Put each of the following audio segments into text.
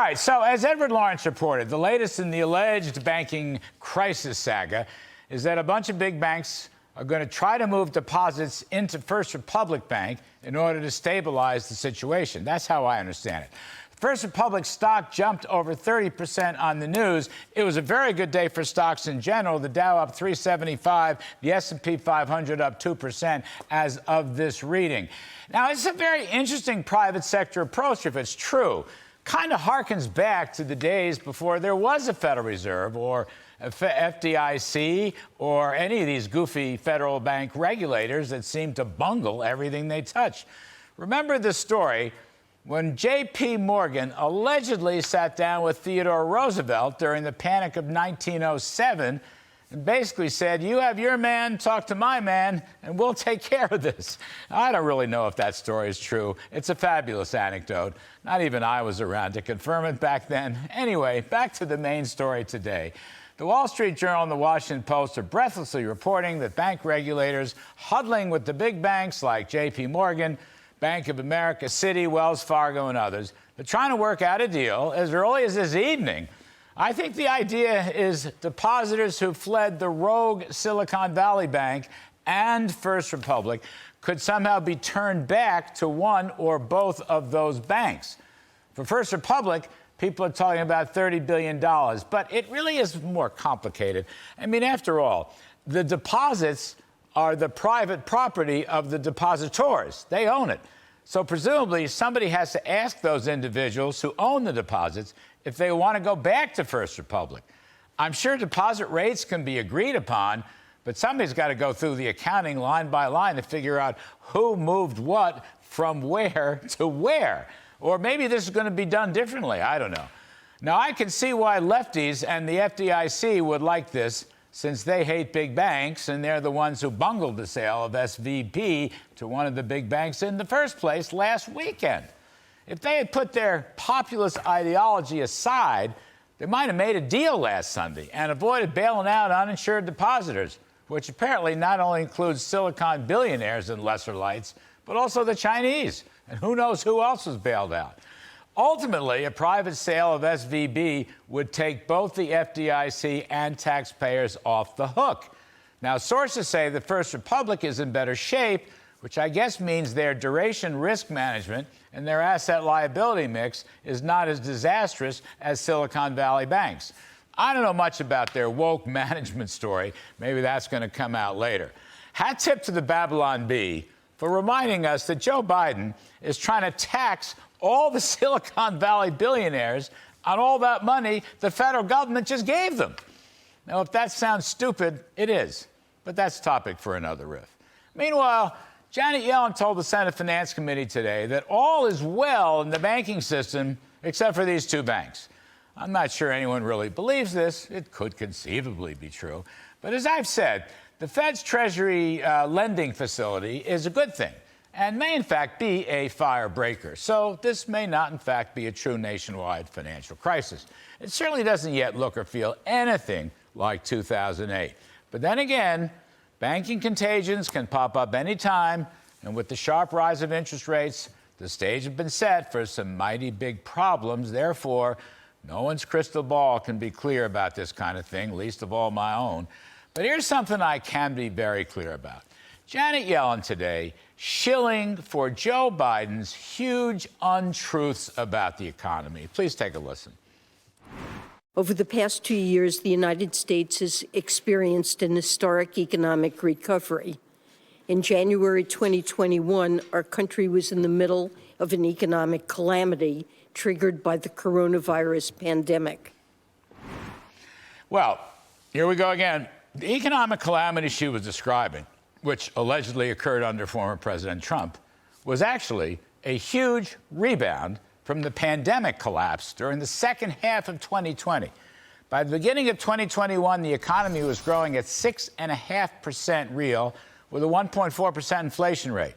right, so as Edward Lawrence reported, the latest in the alleged banking crisis saga is that a bunch of big banks are going to try to move deposits into First Republic Bank in order to stabilize the situation. That's how I understand it. First Republic stock jumped over 30% on the news. It was a very good day for stocks in general. The Dow up 375, the S&P 500 up 2% as of this reading. Now, it's a very interesting private sector approach if it's true. Kind of harkens back to the days before there was a Federal Reserve or a FDIC or any of these goofy federal bank regulators that seem to bungle everything they touch. Remember the story when J.P. Morgan allegedly sat down with Theodore Roosevelt during the Panic of 1907 and basically said, you have your man, talk to my man, and we'll take care of this. I don't really know if that story is true. It's a fabulous anecdote. Not even I was around to confirm it back then. Anyway, back to the main story today. The Wall Street Journal and the Washington Post are breathlessly reporting that bank regulators huddling with the big banks like J.P. Morgan, Bank of America, Citi, Wells Fargo, and others. They're trying to work out a deal as early as this evening. I think the idea is depositors who fled the rogue Silicon Valley Bank and First Republic could somehow be turned back to one or both of those banks. For First Republic, people are talking about $30 billion, but it really is more complicated. I mean, after all, the deposits are the private property of the depositors. They own it. So presumably somebody has to ask those individuals who own the deposits if they want to go back to First Republic. I'm sure deposit rates can be agreed upon, but somebody's got to go through the accounting line by line to figure out who moved what from where to where. Or maybe this is going to be done differently. I don't know. Now, I can see why lefties and the FDIC would like this, since they hate big banks, and they're the ones who bungled the sale of SVB to one of the big banks in the first place last weekend. If they had put their populist ideology aside, they might have made a deal last Sunday and avoided bailing out uninsured depositors, which apparently not only includes Silicon billionaires and lesser lights, but also the Chinese. And who knows who else was bailed out. Ultimately, a private sale of SVB would take both the FDIC and taxpayers off the hook. Now, sources say that First Republic is in better shape, which I guess means their duration risk management and their asset liability mix is not as disastrous as Silicon Valley banks. I don't know much about their woke management story. Maybe that's going to come out later. Hat tip to the Babylon Bee for reminding us that Joe Biden is trying to tax all the Silicon Valley billionaires on all that money the federal government just gave them. Now, if that sounds stupid, it is. But that's a topic for another riff. Meanwhile, Janet Yellen told the Senate Finance Committee today that all is well in the banking system except for these two banks. I'm not sure anyone really believes this. It could conceivably be true. But as I've said, the Fed's Treasury lending facility is a good thing and may, in fact, be a firebreaker. So this may not, in fact, be a true nationwide financial crisis. It certainly doesn't yet look or feel anything like 2008. But then again, banking contagions can pop up any time, and with the sharp rise of interest rates, the stage has been set for some mighty big problems. Therefore, no one's crystal ball can be clear about this kind of thing, least of all my own. But here's something I can be very clear about. Janet Yellen today shilling for Joe Biden's huge untruths about the economy. Please take a listen. Over the past 2 years, the United States has experienced an historic economic recovery. In January 2021, our country was in the middle of an economic calamity triggered by the coronavirus pandemic. Well, here we go again. The economic calamity she was describing, which allegedly occurred under former President Trump, was actually a huge rebound from the pandemic collapse during the second half of 2020. By the beginning of 2021, the economy was growing at 6.5% real with a 1.4% inflation rate.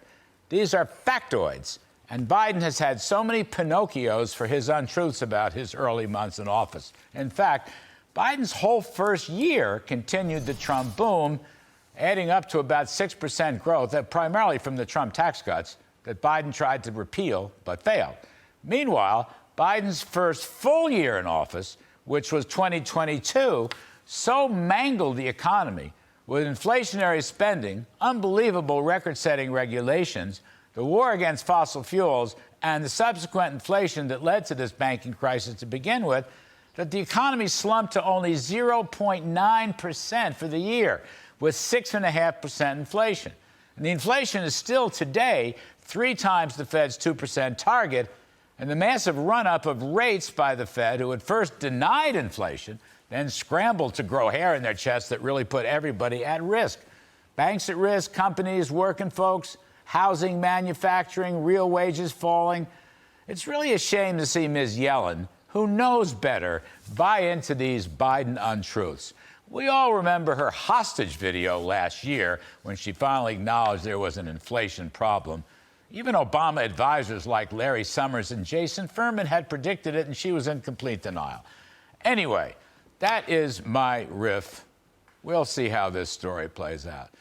These are factoids, and Biden has had so many Pinocchios for his untruths about his early months in office. In fact, Biden's whole first year continued the Trump boom, adding up to about 6% growth, primarily from the Trump tax cuts that Biden tried to repeal but failed. Meanwhile, Biden's first full year in office, which was 2022, so mangled the economy with inflationary spending, unbelievable record-setting regulations, the war against fossil fuels, and the subsequent inflation that led to this banking crisis to begin with, that the economy slumped to only 0.9% for the year, with 6.5% inflation. And the inflation is still today 3 times the Fed's 2% target, and the massive run-up of rates by the Fed, who had first denied inflation, then scrambled to grow hair in their chests that really put everybody at risk. Banks at risk, companies, working folks, housing, manufacturing, real wages falling. It's really a shame to see Ms. Yellen, who knows better, buy into these Biden untruths. We all remember her hostage video last year when she finally acknowledged there was an inflation problem. Even Obama advisors like Larry Summers and Jason Furman had predicted it, and she was in complete denial. Anyway, that is my riff. We'll see how this story plays out.